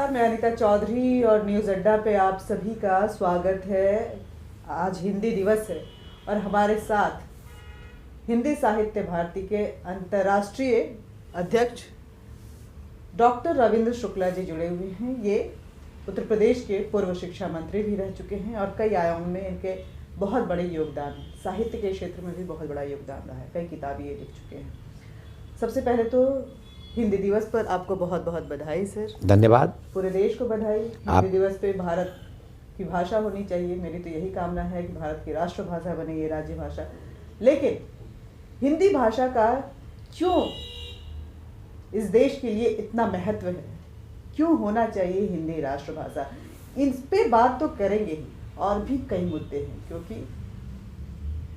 नमस्कार, मैं अनीता चौधरी और न्यूज़ अड्डा पे आप सभी का स्वागत है। आज हिंदी दिवस है और हमारे साथ हिंदी साहित्य भारती के अंतर्राष्ट्रीय अध्यक्ष डॉक्टर रविंद्र शुक्ला जी जुड़े हुए हैं। ये उत्तर प्रदेश के पूर्व शिक्षा मंत्री भी रह चुके हैं और कई आयामों में इनके बहुत बड़े योगदान हैं। साहित्य के क्षेत्र में भी बहुत बड़ा योगदान रहा है, कई किताबें ये लिख चुके हैं। सबसे पहले तो हिंदी दिवस पर आपको बहुत बहुत बधाई सर। धन्यवाद। पूरे देश को बधाई। हिंदी दिवस पे भारत की भाषा होनी चाहिए, मेरी तो यही कामना है कि भारत की राष्ट्रभाषा बने ये राज्य भाषा। लेकिन हिंदी भाषा का क्यों इस देश के लिए इतना महत्व है, क्यों होना चाहिए हिंदी राष्ट्रभाषा, इन पे बात तो करेंगे ही। और भी कई मुद्दे हैं, क्योंकि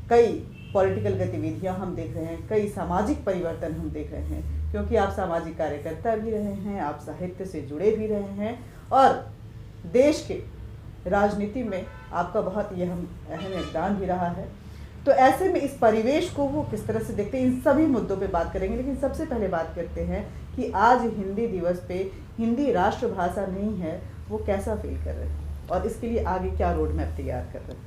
कई पॉलिटिकल गतिविधियां हम देख रहे हैं, कई सामाजिक परिवर्तन हम देख रहे हैं, क्योंकि आप सामाजिक कार्यकर्ता भी रहे हैं, आप साहित्य से जुड़े भी रहे हैं और देश के राजनीति में आपका बहुत अहम योगदान भी रहा है। तो ऐसे में इस परिवेश को वो किस तरह से देखते हैं, इन सभी मुद्दों पे बात करेंगे। लेकिन सबसे पहले बात करते हैं कि आज हिंदी दिवस पे हिंदी राष्ट्रभाषा नहीं है, वो कैसा फील कर रहे हैं और इसके लिए आगे क्या रोड मैप तैयार कर रहे हैं?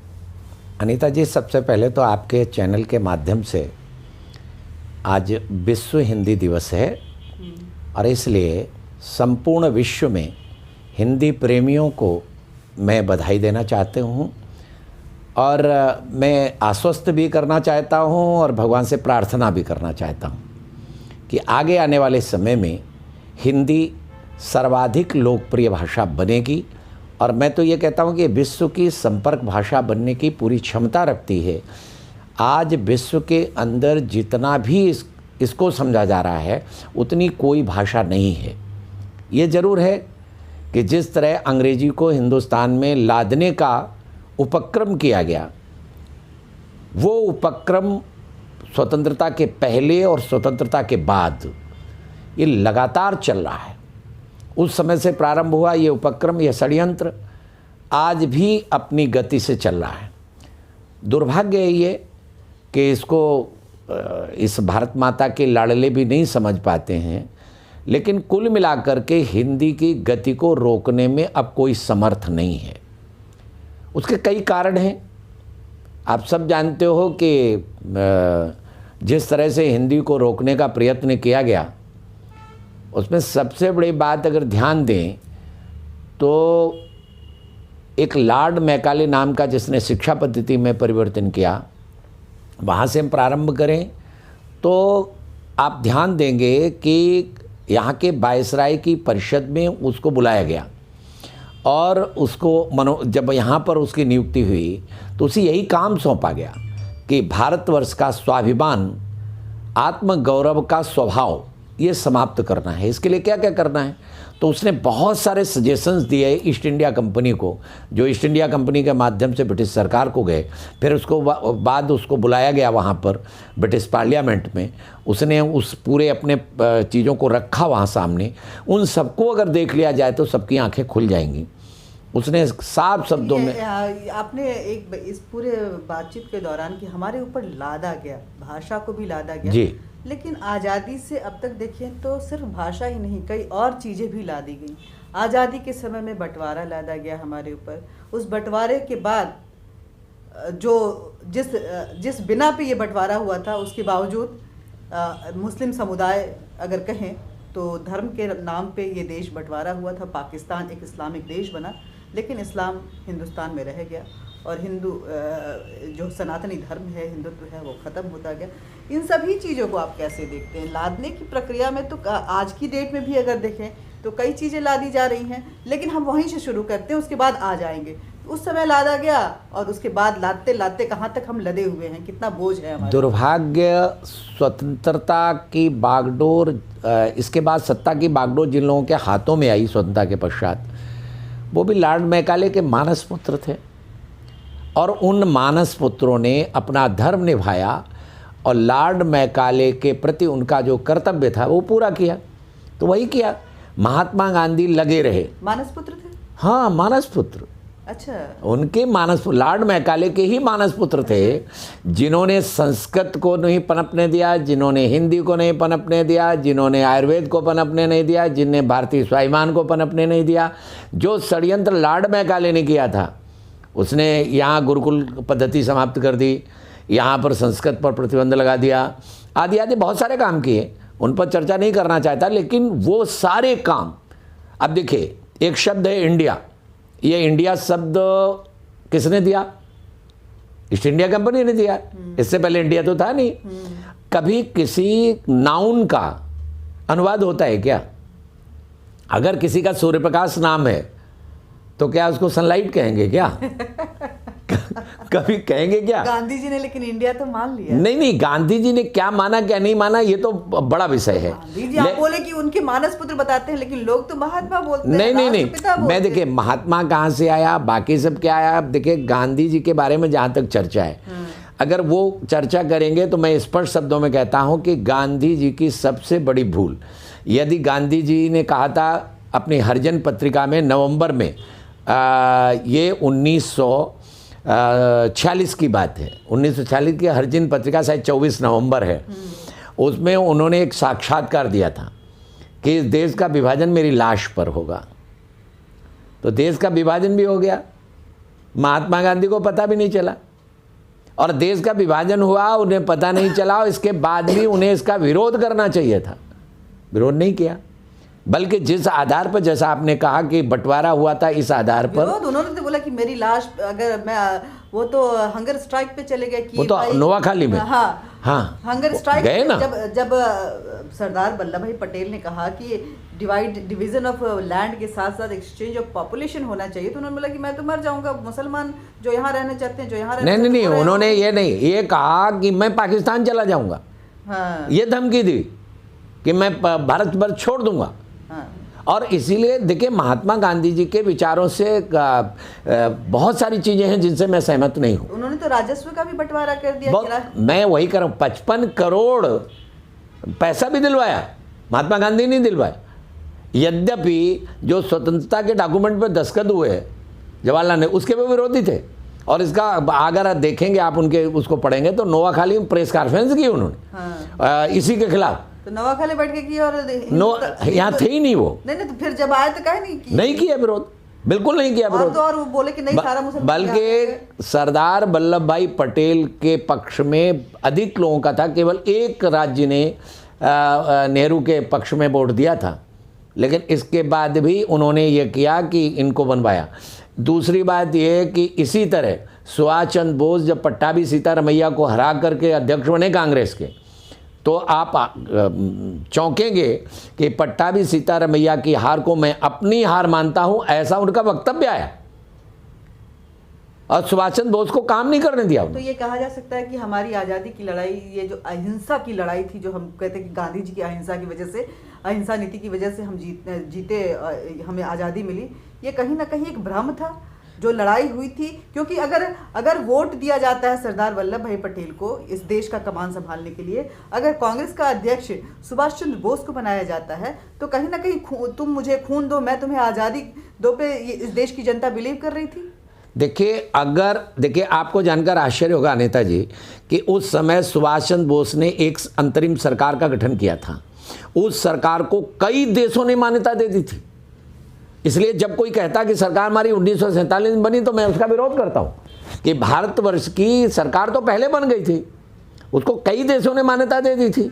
अनीता जी, सबसे पहले तो आपके चैनल के माध्यम से आज विश्व हिंदी दिवस है और इसलिए संपूर्ण विश्व में हिंदी प्रेमियों को मैं बधाई देना चाहता हूँ और मैं आश्वस्त भी करना चाहता हूँ और भगवान से प्रार्थना भी करना चाहता हूँ कि आगे आने वाले समय में हिंदी सर्वाधिक लोकप्रिय भाषा बनेगी। और मैं तो ये कहता हूँ कि विश्व की संपर्क भाषा बनने की पूरी क्षमता रखती है। आज विश्व के अंदर जितना भी इसको समझा जा रहा है उतनी कोई भाषा नहीं है। ये ज़रूर है कि जिस तरह अंग्रेजी को हिंदुस्तान में लादने का उपक्रम किया गया, वो उपक्रम स्वतंत्रता के पहले और स्वतंत्रता के बाद ये लगातार चल रहा है। उस समय से प्रारंभ हुआ ये उपक्रम, ये षड्यंत्र आज भी अपनी गति से चल रहा है। दुर्भाग्य है ये कि इसको इस भारत माता के लाडले भी नहीं समझ पाते हैं, लेकिन कुल मिलाकर के हिंदी की गति को रोकने में अब कोई समर्थ नहीं है। उसके कई कारण हैं। आप सब जानते हो कि जिस तरह से हिंदी को रोकने का प्रयत्न किया गया, उसमें सबसे बड़ी बात अगर ध्यान दें तो एक लॉर्ड मैकाले नाम का जिसने शिक्षा पद्धति में परिवर्तन किया, वहाँ से हम प्रारंभ करें तो आप ध्यान देंगे कि यहाँ के वायसराय की परिषद में उसको बुलाया गया और उसको जब यहाँ पर उसकी नियुक्ति हुई तो उसे यही काम सौंपा गया कि भारतवर्ष का स्वाभिमान, आत्मगौरव का स्वभाव ये समाप्त करना है। इसके लिए क्या क्या करना है, तो उसने बहुत सारे सजेशंस दिए ईस्ट इंडिया कंपनी को, जो ईस्ट इंडिया कंपनी के माध्यम से ब्रिटिश सरकार को गए। फिर उसको बाद उसको बुलाया गया वहाँ पर ब्रिटिश पार्लियामेंट में, उसने उस पूरे अपने चीज़ों को रखा वहाँ सामने। उन सबको अगर देख लिया जाए तो सबकी आंखें खुल जाएंगी। उसने साफ शब्दों में आपने एक इस पूरे बातचीत के दौरान कि हमारे ऊपर लादा गया, भाषा को भी लादा गया जी, लेकिन आज़ादी से अब तक देखें तो सिर्फ भाषा ही नहीं, कई और चीज़ें भी ला दी गई। आज़ादी के समय में बंटवारा लादा गया हमारे ऊपर। उस बंटवारे के बाद जो जिस बिना पे ये बंटवारा हुआ था, उसके बावजूद मुस्लिम समुदाय अगर कहें तो धर्म के नाम पे ये देश बंटवारा हुआ था। पाकिस्तान एक इस्लामिक देश बना, लेकिन इस्लाम हिंदुस्तान में रह गया और हिंदू जो सनातनी धर्म है, हिंदुत्व है, वो ख़त्म होता गया। इन सभी चीज़ों को आप कैसे देखते हैं? लादने की प्रक्रिया में तो आज की डेट में भी अगर देखें तो कई चीज़ें लादी जा रही हैं, लेकिन हम वहीं से शुरू करते हैं, उसके बाद आ जाएंगे। उस समय लादा गया और उसके बाद लादते लादते कहाँ तक हम लदे हुए हैं, कितना बोझ है हमारा। दुर्भाग्य स्वतंत्रता की बागडोर, इसके बाद सत्ता की बागडोर जिन लोगों के हाथों में आई स्वतंत्रता के पश्चात, वो भी लॉर्ड मैकाले के मानस पुत्र थे और उन मानस पुत्रों ने अपना धर्म निभाया और लॉर्ड मैकाले के प्रति उनका जो कर्तव्य था वो पूरा किया। तो वही किया। महात्मा गांधी लगे रहे। मानस पुत्र थे? हाँ, मानस पुत्र। अच्छा, उनके मानस लॉर्ड मैकाले के ही मानस पुत्र थे, जिन्होंने संस्कृत को नहीं पनपने दिया, जिन्होंने हिंदी को नहीं पनपने दिया, जिन्होंने आयुर्वेद को पनपने नहीं दिया, जिनने भारतीय स्वाभिमान को पनपने नहीं दिया। जो षड्यंत्र लॉर्ड मैकाले ने किया था, उसने यहाँ गुरुकुल पद्धति समाप्त कर दी, यहाँ पर संस्कृत पर प्रतिबंध लगा दिया, आदि आदि बहुत सारे काम किए, उन पर चर्चा नहीं करना चाहता। लेकिन वो सारे काम, अब देखिए एक शब्द है इंडिया, ये इंडिया शब्द किसने दिया? ईस्ट इंडिया कंपनी ने दिया। इससे पहले इंडिया तो था नहीं। कभी किसी नाउन का अनुवाद होता है क्या? अगर किसी का सूर्य प्रकाश नाम है तो क्या उसको सनलाइट कहेंगे क्या? कभी कहेंगे क्या? गांधी जी ने लेकिन इंडिया तो मान लिया। नहीं, गांधी जी ने क्या माना क्या नहीं माना ये तो बड़ा विषय है। गांधी जी आप बोले कि उनके मानस पुत्र बताते हैं, लेकिन लोग तो महात्मा बोलते हैं। नहीं, मैं देखिए महात्मा कहाँ से आया, बाकी सब क्या आया। अब देखिए गांधी जी के बारे में जहाँ तक चर्चा है, अगर वो चर्चा करेंगे तो मैं स्पष्ट शब्दों में कहता हूँ कि गांधी जी की सबसे बड़ी भूल, यदि गांधी जी ने कहा था अपनी हरिजन पत्रिका में नवंबर में, ये 1946 की बात है, 1946 की हरिजन पत्रिका शायद 24 नवंबर है, उसमें उन्होंने एक साक्षात्कार दिया था कि इस देश का विभाजन मेरी लाश पर होगा। तो देश का विभाजन भी हो गया, महात्मा गांधी को पता भी नहीं चला, और देश का विभाजन हुआ उन्हें पता नहीं चला, और इसके बाद भी उन्हें इसका विरोध करना चाहिए था, विरोध नहीं किया। बल्कि जिस आधार पर, जैसा आपने कहा कि बंटवारा हुआ था, इस आधार पर उन्होंने तो बोला कि मेरी लाश, अगर मैं, वो तो हंगर स्ट्राइक पे चले गए कि वो तो नोआखाली में, हाँ हंगर स्ट्राइक गए ना। जब सरदार वल्लभ भाई पटेल ने कहा कि डिवीजन ऑफ लैंड के साथ साथ एक्सचेंज ऑफ पॉपुलेशन होना चाहिए, तो उन्होंने बोला कि मैं तो मर जाऊंगा, मुसलमान जो यहाँ रहना चाहते हैं, जो यहाँ नहीं, उन्होंने ये कहा कि मैं पाकिस्तान चला जाऊंगा। हाँ, ये धमकी दी कि मैं भारत भर छोड़ दूंगा। हाँ। और इसीलिए देखिए महात्मा गांधी जी के विचारों से बहुत सारी चीजें हैं जिनसे मैं सहमत नहीं हूँ। उन्होंने तो राजस्व का भी बंटवारा कर दिया। मैं वही कर रहा हूँ, 55 करोड़ पैसा भी दिलवाया, महात्मा गांधी नहीं दिलवाया। यद्यपि जो स्वतंत्रता के डॉक्यूमेंट पे दस्तखत हुए जवाहरलाल नेहरू, उसके भी विरोधी थे। और इसका अगर देखेंगे आप, उनके उसको पढ़ेंगे तो नोआखाली में प्रेस कॉन्फ्रेंस की उन्होंने, इसी के खिलाफ। तो नवाखाली बैठ के की, और यहाँ थे ही नहीं वो। नहीं, तो फिर जब आए तो कहे नहीं किया विरोध, बिल्कुल नहीं किया विरोध। और वो बोले कि नहीं सारा मुसलमान, बल्कि सरदार वल्लभ भाई पटेल के पक्ष में अधिक लोगों का था, केवल एक राज्य ने नेहरू के पक्ष में वोट दिया था, लेकिन इसके बाद भी उन्होंने ये किया कि इनको बनवाया। दूसरी बात यह है कि इसी तरह सुभाष चंद्र बोस जब पट्टाभी सीतारमैया को हरा करके अध्यक्ष बने कांग्रेस के, तो आप चौंकेंगे कि पट्टाभी सीतारमैया की हार को मैं अपनी हार मानता हूं, ऐसा उनका वक्तव्य आया, और सुभाष चंद्र बोस को काम नहीं करने दिया। तो ये कहा जा सकता है कि हमारी आज़ादी की लड़ाई, ये जो अहिंसा की लड़ाई थी, जो हम कहते हैं कि गांधी जी की अहिंसा की वजह से, अहिंसा नीति की वजह से हम जीते, हमें आज़ादी मिली, ये कहीं ना कहीं एक भ्रम था जो लड़ाई हुई थी। क्योंकि अगर वोट दिया जाता है सरदार वल्लभ भाई पटेल को इस देश का कमान संभालने के लिए, अगर कांग्रेस का अध्यक्ष सुभाष चंद्र बोस को बनाया जाता है, तो कहीं ना कहीं तुम मुझे खून दो, मैं तुम्हें आज़ादी दो पे इस देश की जनता बिलीव कर रही थी। देखिए आपको जानकर आश्चर्य होगा नेताजी कि उस समय सुभाष चंद्र बोस ने एक अंतरिम सरकार का गठन किया था। उस सरकार को कई देशों ने मान्यता दे दी थी। इसलिए जब कोई कहता कि सरकार हमारी 1947 में बनी, तो मैं उसका विरोध करता हूं कि भारतवर्ष की सरकार तो पहले बन गई थी, उसको कई देशों ने मान्यता दे दी थी।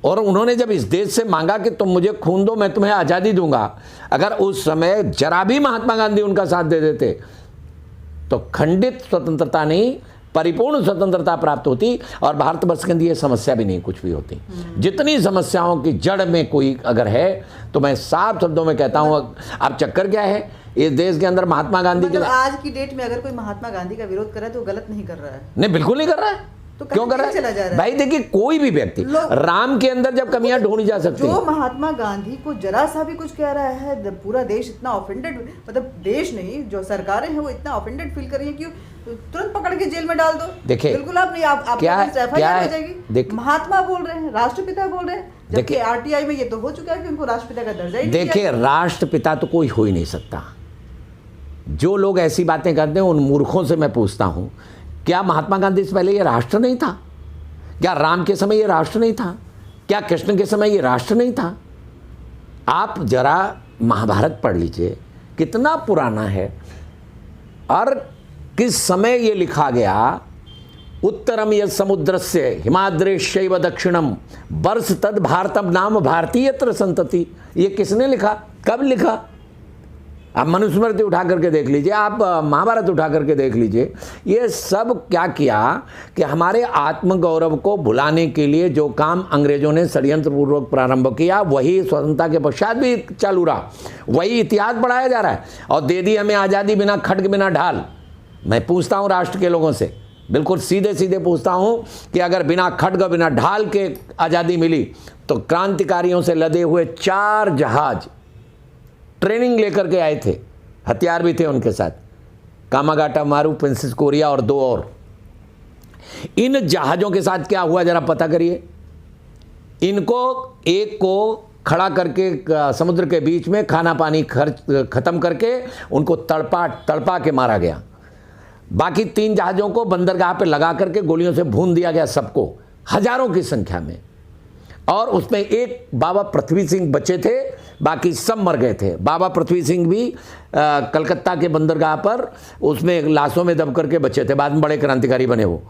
और उन्होंने जब इस देश से मांगा कि तुम मुझे खून दो, मैं तुम्हें आज़ादी दूंगा, अगर उस समय जरा भी महात्मा गांधी उनका साथ दे देते तो खंडित स्वतंत्रता नहीं, परिपूर्ण स्वतंत्रता प्राप्त होती, और भारतवर्ष के अंदर ये समस्या भी नहीं कुछ भी होती। जितनी समस्याओं की जड़ में कोई अगर है, तो मैं साफ शब्दों में कहता हूं, अब चक्कर क्या है इस देश के अंदर महात्मा गांधी के, आज की डेट में अगर कोई महात्मा गांधी का विरोध कर रहा है तो गलत नहीं कर रहा है। नहीं, बिल्कुल नहीं कर रहा है। तो क्यों कर रहा है भाई? देखिए कोई भी व्यक्ति, राम के अंदर जब कमियां ढूंढी जा सकती जो महात्मा गांधी को जरा सा भी कुछ कह रहा है, पूरा देश इतना ऑफेंडेड, मतलब देश नहीं, जो सरकारें हैं वो इतना ऑफेंडेड फील कर रही है कि तुरंत पकड़ के जेल में डाल दो। देखिए बिल्कुल आप नहीं, आप क्या हो जाएगी। महात्मा बोल रहे हैं, राष्ट्रपिता बोल रहे हैं, जबकि आरटीआई में ये तो हो चुका है कि उनको राष्ट्रपिता का दर्जा ही नहीं। देखिए राष्ट्रपिता तो कोई हो ही नहीं सकता। जो लोग ऐसी बातें करते हैं उन मूर्खों से मैं पूछता हूं, क्या महात्मा गांधी से पहले ये राष्ट्र नहीं था? क्या राम के समय ये राष्ट्र नहीं था? क्या कृष्ण के समय ये राष्ट्र नहीं था? आप जरा महाभारत पढ़ लीजिए, कितना पुराना है और किस समय ये लिखा गया। उत्तरम यद समुद्रस्य हिमाद्रेशैव दक्षिणम वर्ष तद भारतम नाम भारतीयत्र संतति। ये किसने लिखा, कब लिखा? आप मनुस्मृति उठा करके देख लीजिए, आप महाभारत उठा करके देख लीजिए। ये सब क्या किया कि हमारे आत्मगौरव को भुलाने के लिए जो काम अंग्रेजों ने षड्यंत्र पूर्वक प्रारंभ किया, वही स्वतंत्रता के पश्चात भी चालू रहा, वही इतिहास बढ़ाया जा रहा है। और दे दी हमें आज़ादी बिना खड्ग बिना ढाल। मैं पूछता हूँ राष्ट्र के लोगों से, बिल्कुल सीधे सीधे पूछता हूँ कि अगर बिना खड्ग बिना ढाल के आज़ादी मिली तो क्रांतिकारियों से लदे हुए 4 जहाज ट्रेनिंग लेकर के आए थे, हथियार भी थे उनके साथ, कामागाटा मारू, प्रिंसेस कोरिया और 2 और। इन जहाज़ों के साथ क्या हुआ जरा पता करिए। इनको एक को खड़ा करके समुद्र के बीच में खाना पानी खत्म करके उनको तड़पा के मारा गया। बाकी 3 जहाज़ों को बंदरगाह पे लगा करके गोलियों से भून दिया गया, सबको, हजारों की संख्या में। और उसमें एक बाबा पृथ्वी सिंह बचे थे, बाकी सब मर गए थे। बाबा पृथ्वी सिंह भी कलकत्ता के बंदरगाह पर उसमें लाशों में दब करके बचे थे, बाद में बड़े क्रांतिकारी बने वो।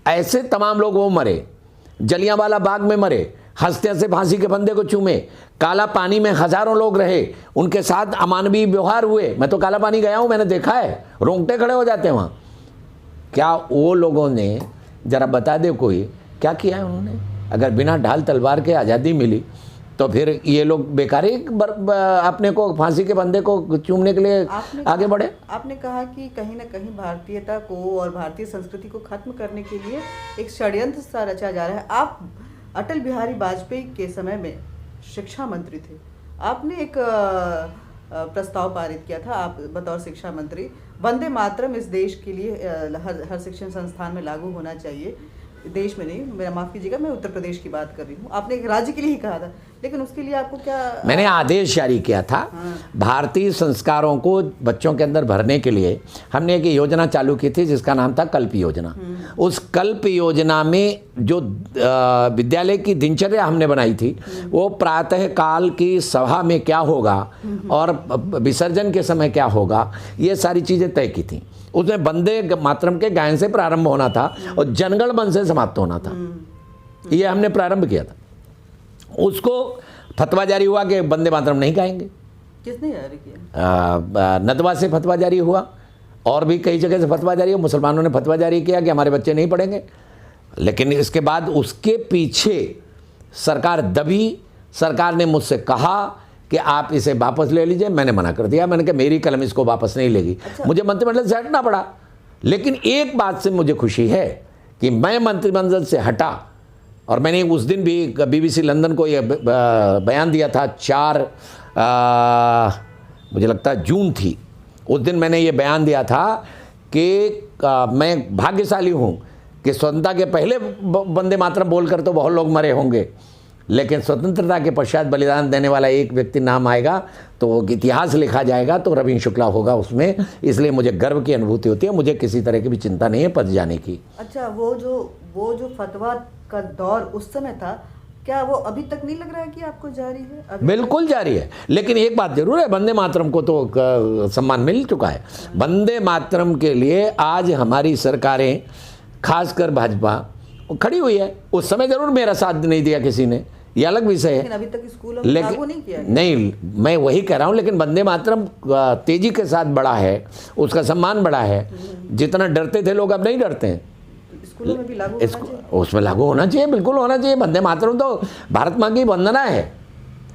ऐसे तमाम लोग वो मरे, जलियांवाला बाग में मरे, हंसते हंसते फांसी के फंदे को चूमे, काला पानी में हजारों लोग रहे, उनके साथ अमानवीय व्यवहार हुए। मैं तो काला पानी गया हूँ, मैंने देखा है, रोंगटे खड़े हो जाते हैं वहाँ। क्या वो लोगों ने, जरा बता दे कोई, क्या किया है उन्होंने? अगर बिना ढाल तलवार के आज़ादी मिली तो फिर ये लोग बेकार ही अपने को फांसी के बंदे को चूमने के लिए आगे बढ़े। आपने कहा कि कहीं ना कहीं भारतीयता को और भारतीय संस्कृति को खत्म करने के लिए एक षड्यंत्र सा रचा जा रहा है। आप अटल बिहारी वाजपेयी के समय में शिक्षा मंत्री थे, आपने एक प्रस्ताव पारित किया था, आप बतौर शिक्षा मंत्री, वंदे मातरम इस देश के लिए हर शिक्षण संस्थान में लागू होना चाहिए। देश में नहीं, मेरा माफ़ कीजिएगा, मैं उत्तर प्रदेश की बात कर रही हूँ। आपने एक राज्य के लिए ही कहा था, लेकिन उसके लिए आपको क्या? मैंने आदेश जारी किया था। भारतीय संस्कारों को बच्चों के अंदर भरने के लिए हमने एक योजना चालू की थी जिसका नाम था कल्प योजना। उस कल्प योजना में जो विद्यालय की दिनचर्या हमने बनाई थी, वो प्रातः काल की सभा में क्या होगा और विसर्जन के समय क्या होगा, ये सारी चीज़ें तय की थी। उसमें वंदे मातरम के गायन से प्रारंभ होना था और जनगण मन से समाप्त होना था। ये हमने प्रारंभ किया था। उसको फतवा जारी हुआ कि वंदे मातरम नहीं गाएंगे। किसने जारी किया? नदवा से फतवा जारी हुआ और भी कई जगह से फतवा जारी हुआ। मुसलमानों ने फतवा जारी किया कि हमारे बच्चे नहीं पढ़ेंगे। लेकिन इसके बाद उसके पीछे सरकार दबी। सरकार ने मुझसे कहा कि आप इसे वापस ले लीजिए। मैंने मना कर दिया। मैंने कहा मेरी कलम इसको वापस नहीं लेगी। मुझे मंत्रिमंडल से हटना पड़ा। लेकिन एक बात से मुझे खुशी है कि मैं मंत्रिमंडल से हटा और मैंने उस दिन भी BBC लंदन को यह बयान दिया था। 4 मुझे लगता है जून थी। उस दिन मैंने ये बयान दिया था कि मैं भाग्यशाली हूँ कि स्वतंत्रता के पहले वंदे मातरम बोलकर तो बहुत लोग मरे होंगे, लेकिन स्वतंत्रता के पश्चात बलिदान देने वाला एक व्यक्ति नाम आएगा तो इतिहास लिखा जाएगा तो रवीन्द्र शुक्ला होगा उसमें। इसलिए मुझे गर्व की अनुभूति होती है। मुझे किसी तरह की भी चिंता नहीं है पद जाने की। अच्छा, वो जो फतवा का दौर उस समय था, क्या वो अभी तक नहीं लग रहा है कि आपको जारी है? बिल्कुल जारी है। लेकिन एक बात जरूर है, वंदे मातरम को तो सम्मान मिल चुका है। वंदे मातरम के लिए आज हमारी सरकारें, खासकर भाजपा, खड़ी हुई है। उस समय जरूर मेरा साथ नहीं दिया किसी ने, ये अलग विषय है। लेकिन अभी तक स्कूलों में लागू नहीं किया गया। नहीं, मैं वही कह रहा हूँ। लेकिन वंदे मातरम तेजी के साथ बढ़ा है, उसका सम्मान बढ़ा है। जितना डरते थे लोग अब नहीं डरते हैं। स्कूलों में भी लागू होना चाहिए। उसमें लागू होना चाहिए, बिल्कुल होना चाहिए। वंदे मातरम तो भारत माँ की वंदना है।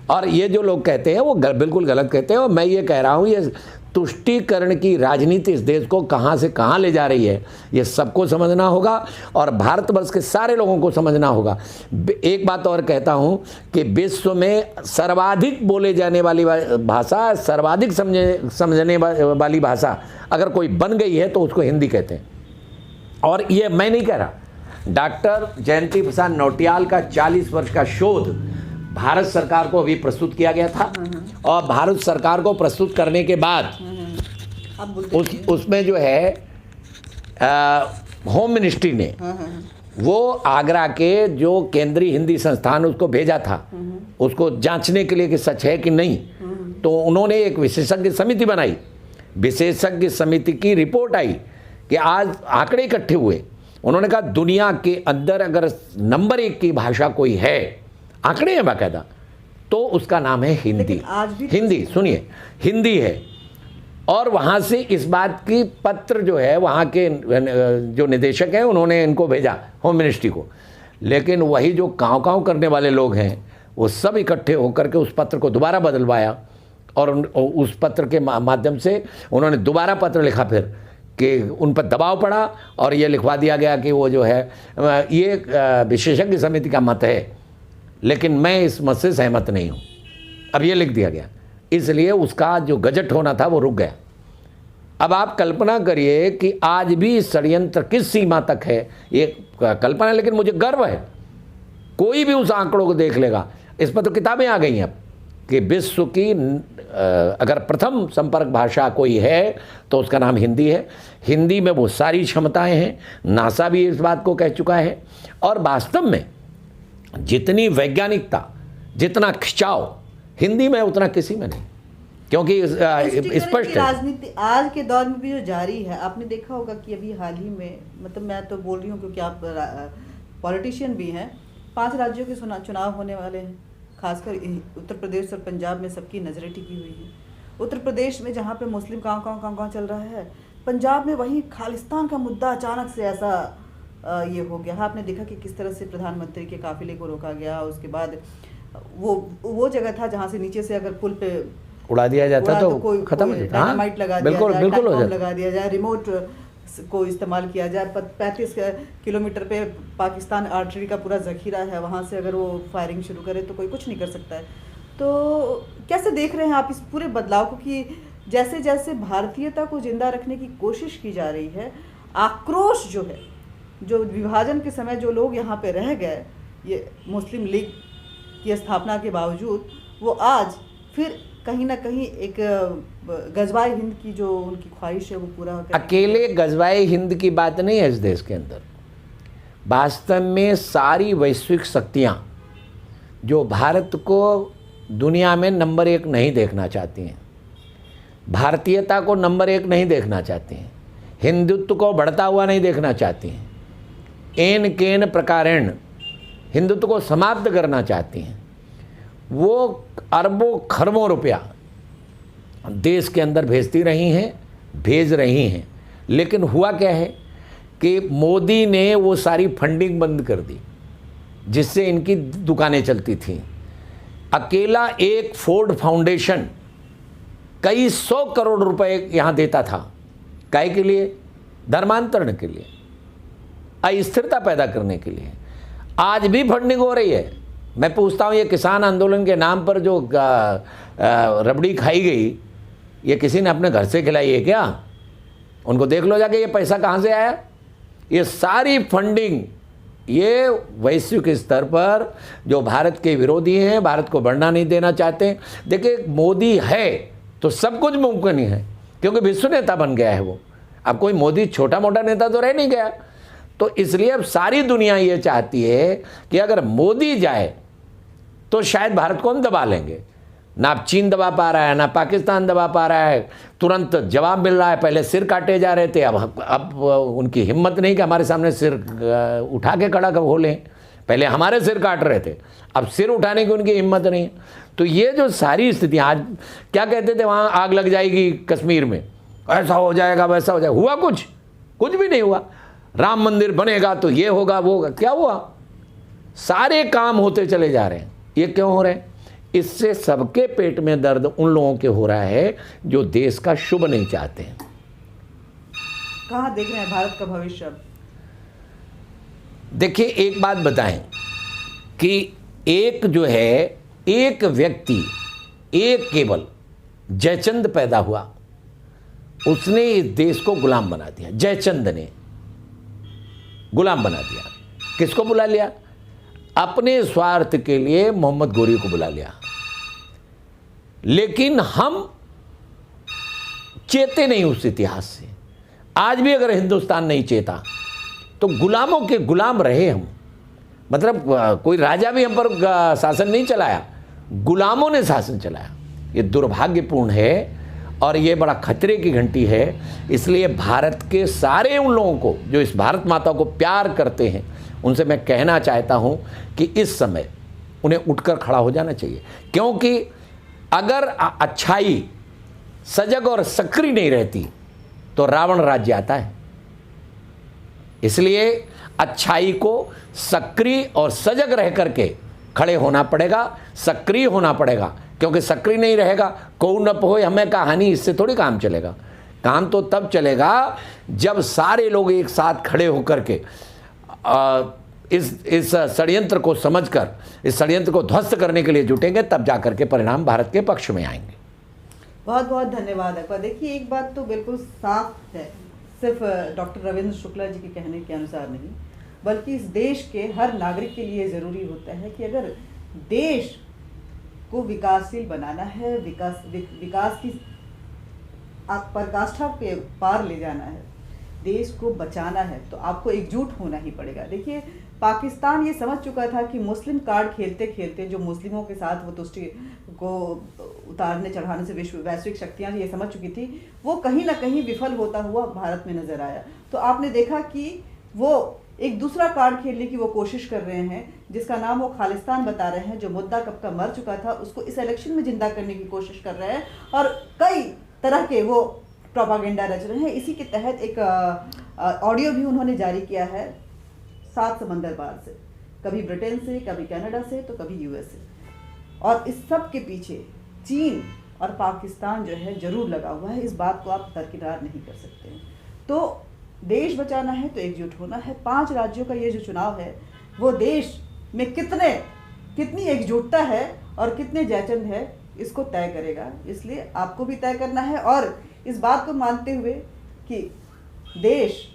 और ये जो लोग कहते हैं वो बिल्कुल गलत कहते हैं। और मैं ये कह रहा हूँ, ये तुष्टीकरण की राजनीति इस देश को कहाँ से कहाँ ले जा रही है, ये सबको समझना होगा और भारतवर्ष के सारे लोगों को समझना होगा। एक बात और कहता हूँ कि विश्व में सर्वाधिक बोले जाने वाली भाषा, सर्वाधिक समझने वाली भाषा अगर कोई बन गई है तो उसको हिंदी कहते हैं। और ये मैं नहीं कह रहा, डॉक्टर जयंती प्रसाद नौटियाल का 40 वर्ष का शोध भारत सरकार को अभी प्रस्तुत किया गया था। और भारत सरकार को प्रस्तुत करने के बाद आप बोलते हैं। उसमें जो है होम मिनिस्ट्री ने वो आगरा के जो केंद्रीय हिंदी संस्थान उसको भेजा था उसको जांचने के लिए कि सच है कि नहीं। तो उन्होंने एक विशेषज्ञ समिति बनाई। विशेषज्ञ समिति की रिपोर्ट आई कि आज आंकड़े इकट्ठे हुए। उन्होंने कहा दुनिया के अंदर अगर नंबर 1 की भाषा कोई है, आंकड़े हैं बाकायदा, तो उसका नाम है हिंदी। आज भी हिंदी, सुनिए, हिंदी है। और वहाँ से इस बात की पत्र जो है वहाँ के जो निदेशक हैं उन्होंने इनको भेजा होम मिनिस्ट्री को। लेकिन वही जो काँव करने वाले लोग हैं वो सब इकट्ठे होकर के उस पत्र को दोबारा बदलवाया और उस पत्र के माध्यम से उन्होंने दोबारा पत्र लिखा फिर कि उन पर दबाव पड़ा और ये लिखवा दिया गया कि वो जो है ये विशेषज्ञ समिति का मत है, लेकिन मैं इस मत से सहमत नहीं हूँ। अब ये लिख दिया गया, इसलिए उसका जो गजट होना था वो रुक गया। अब आप कल्पना करिए कि आज भी षड्यंत्र किस सीमा तक है, ये कल्पना है, लेकिन मुझे गर्व है। कोई भी उस आंकड़ों को देख लेगा। इस पर तो किताबें आ गई हैं अब कि विश्व की अगर प्रथम संपर्क भाषा कोई है तो उसका नाम हिंदी है। हिंदी में वो सारी क्षमताएं हैं, नासा भी इस बात को कह चुका है। और वास्तव में जितनी वैज्ञानिकता, जितना खिंचाव हिंदी में उतना किसी में नहीं, क्योंकि स्पष्ट है। राजनीति आज के दौर में भी जो जारी है, आपने देखा होगा कि अभी हाल ही में, मतलब मैं तो बोल रही हूँ क्योंकि आप पॉलिटिशियन भी हैं, 5 राज्यों के चुनाव होने वाले हैं। खासकर उत्तर प्रदेश और पंजाब में सबकी नज़रें टिकी हुई हैं। उत्तर प्रदेश में जहाँ पे मुस्लिम काँव चल रहा है, पंजाब में वहीं खालिस्तान का मुद्दा अचानक से ऐसा ये हो गया। आपने देखा कि किस तरह से प्रधानमंत्री के काफिले को रोका गया। उसके बाद वो जगह था जहाँ से नीचे से अगर पुल पे उड़ा दिया जाता तो खत्म हो जाता। डायनामाइट लगा बिल्कुल बिल्कुल लगा दिया जाए, रिमोट को इस्तेमाल किया जाए। 35 किलोमीटर पे पाकिस्तान आर्टिलरी का पूरा जखीरा है, वहाँ से अगर वो फायरिंग शुरू करे तो कोई कुछ नहीं कर सकता है। तो कैसे देख रहे हैं आप इस पूरे बदलाव को कि जैसे जैसे भारतीयता को जिंदा रखने की कोशिश की जा रही है, आक्रोश जो है, जो विभाजन के समय जो लोग यहाँ पे रह गए, ये मुस्लिम लीग की स्थापना के बावजूद, वो आज फिर कहीं ना कहीं एक गजवाए हिंद की जो उनकी ख्वाहिश है वो पूरा अकेले गजवाए हिंद की बात नहीं है इस देश के अंदर। वास्तव में सारी वैश्विक शक्तियाँ जो भारत को दुनिया में नंबर 1 नहीं देखना चाहती हैं, भारतीयता को नंबर 1 नहीं देखना चाहती हैं, हिंदुत्व को बढ़ता हुआ नहीं देखना चाहती हैं, एन केन प्रकारेण हिंदुत्व को समाप्त करना चाहती हैं, वो अरबों खरबों रुपया देश के अंदर भेज रही हैं। लेकिन हुआ क्या है कि मोदी ने वो सारी फंडिंग बंद कर दी जिससे इनकी दुकानें चलती थीं। अकेला एक फोर्ड फाउंडेशन कई 100 करोड़ रुपए यहाँ देता था। काहे के लिए? धर्मांतरण के लिए, अस्थिरता पैदा करने के लिए। आज भी फंडिंग हो रही है। मैं पूछता हूँ, ये किसान आंदोलन के नाम पर जो रबड़ी खाई गई, ये किसी ने अपने घर से खिलाई है क्या? उनको देख लो जाके ये पैसा कहाँ से आया। ये सारी फंडिंग ये वैश्विक स्तर पर जो भारत के विरोधी हैं, भारत को बढ़ना नहीं देना चाहते। देखिए, मोदी है तो सब कुछ मुमकिन ही है, क्योंकि विश्व नेता बन गया है वो। अब कोई मोदी छोटा मोटा नेता तो रह नहीं गया। तो इसलिए अब सारी दुनिया ये चाहती है कि अगर मोदी जाए तो शायद भारत को हम दबा लेंगे। ना चीन दबा पा रहा है, ना पाकिस्तान दबा पा रहा है, तुरंत जवाब मिल रहा है। पहले सिर काटे जा रहे थे, अब उनकी हिम्मत नहीं कि हमारे सामने सिर उठा के खड़ा हो लें। पहले हमारे सिर काट रहे थे, अब सिर उठाने की उनकी हिम्मत नहीं। तो ये जो सारी स्थितियाँ, आज क्या कहते थे वहाँ आग लग जाएगी कश्मीर में, ऐसा हो जाएगा वैसा हो जाएगा, हुआ कुछ भी नहीं हुआ। राम मंदिर बनेगा तो ये होगा वो होगा, क्या हुआ? सारे काम होते चले जा रहे हैं। ये क्यों हो रहे हैं? इससे सबके पेट में दर्द उन लोगों के हो रहा है जो देश का शुभ नहीं चाहते हैं। कहाँ देख रहे हैं भारत का भविष्य अब? देखिए, एक बात बताएं कि एक जो है, एक व्यक्ति, एक केवल जयचंद पैदा हुआ, उसने इस देश को गुलाम बना दिया। जयचंद ने गुलाम बना दिया। किसको बुला लिया? अपने स्वार्थ के लिए मोहम्मद गोरी को बुला लिया। लेकिन हम चेते नहीं उस इतिहास से। आज भी अगर हिंदुस्तान नहीं चेता तो गुलामों के गुलाम रहे हम। मतलब कोई राजा भी हम पर शासन नहीं चलाया, गुलामों ने शासन चलाया। ये दुर्भाग्यपूर्ण है और ये बड़ा खतरे की घंटी है। इसलिए भारत के सारे उन लोगों को जो इस भारत माता को प्यार करते हैं, उनसे मैं कहना चाहता हूँ कि इस समय उन्हें उठकर खड़ा हो जाना चाहिए, क्योंकि अगर अच्छाई सजग और सक्रिय नहीं रहती तो रावण राज्य आता है। इसलिए अच्छाई को सक्रिय और सजग रह करके खड़े होना पड़ेगा, सक्रिय होना पड़ेगा, क्योंकि सक्रिय नहीं रहेगा को न पोए हमें कहानी, इससे थोड़ी काम चलेगा। काम तो तब चलेगा जब सारे लोग एक साथ खड़े होकर के इस षड्यंत्र को समझकर इस षड्यंत्र को ध्वस्त करने के लिए जुटेंगे, तब जाकर के परिणाम भारत के पक्ष में आएंगे। बहुत बहुत धन्यवाद अकबर। देखिए, एक बात तो बिल्कुल साफ है, सिर्फ डॉक्टर रविंद्र शुक्ला जी के कहने के अनुसार नहीं, बल्कि इस देश के हर नागरिक के लिए ज़रूरी होता है कि अगर देश को विकासशील बनाना है, विकास की पराकाष्ठा पे पार ले जाना है, देश को बचाना है, तो आपको एकजुट होना ही पड़ेगा। देखिए, पाकिस्तान ये समझ चुका था कि मुस्लिम कार्ड खेलते खेलते जो मुस्लिमों के साथ वो तुष्टि को उतारने चढ़ाने से वैश्विक शक्तियां ये समझ चुकी थी, वो कहीं ना कहीं विफल होता हुआ भारत में नजर आया। तो आपने देखा कि वो एक दूसरा कार्ड खेलने की वो कोशिश कर रहे हैं, जिसका नाम वो खालिस्तान बता रहे हैं, जो मुद्दा कब का मर चुका था उसको इस इलेक्शन में जिंदा करने की कोशिश कर रहे हैं, और कई तरह के वो प्रोपागेंडा रच रहे हैं। इसी के तहत एक ऑडियो भी उन्होंने जारी किया है 7 समंदर पार से, कभी ब्रिटेन से, कभी कनाडा से, तो कभी यूएस से, और इस सब के पीछे चीन और पाकिस्तान जो है जरूर लगा हुआ है। इस बात को आप दरकिनार नहीं कर सकते हैं। तो देश बचाना है तो एकजुट होना है। 5 राज्यों का ये जो चुनाव है वो देश में कितनी एकजुटता है और कितने जयचंद है इसको तय करेगा। इसलिए आपको भी तय करना है, और इस बात को मानते हुए कि देश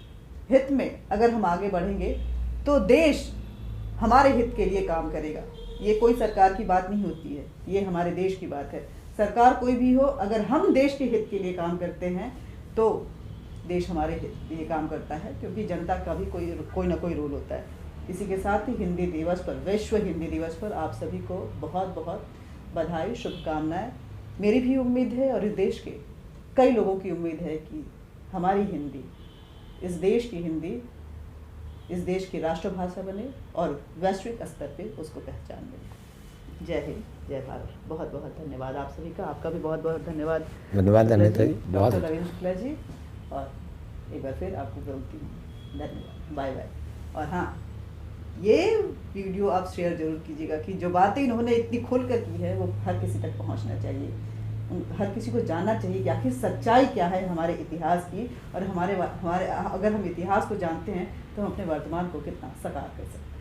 हित में अगर हम आगे बढ़ेंगे तो देश हमारे हित के लिए काम करेगा। ये कोई सरकार की बात नहीं होती है, ये हमारे देश की बात है। सरकार कोई भी हो, अगर हम देश के हित के लिए काम करते हैं तो देश हमारे हित लिए काम करता है, क्योंकि जनता का भी कोई ना कोई रोल होता है। इसी के साथ ही हिंदी दिवस पर, विश्व हिंदी दिवस पर आप सभी को बहुत बहुत बधाई, शुभकामनाएं। मेरी भी उम्मीद है और इस देश के कई लोगों की उम्मीद है कि हमारी हिंदी, इस देश की हिंदी इस देश की राष्ट्रभाषा बने और वैश्विक स्तर पे उसको पहचान मिले। जय हिंद, जय भारत। बहुत बहुत धन्यवाद आप सभी का। आपका भी बहुत बहुत धन्यवाद। धन्यवाद डॉक्टर रविंद्र शुक्ला जी, और एक बार फिर आपको बोलती हूँ धन्यवाद, बाय बाय। और हाँ, ये वीडियो आप शेयर जरूर कीजिएगा कि जो बातें इन्होंने इतनी खुल कर की है वो हर किसी तक पहुँचना चाहिए। हर किसी को जानना चाहिए कि आखिर सच्चाई क्या है हमारे इतिहास की, और हमारे अगर हम इतिहास को जानते हैं तो हम अपने वर्तमान को कितना साकार कर सकते हैं।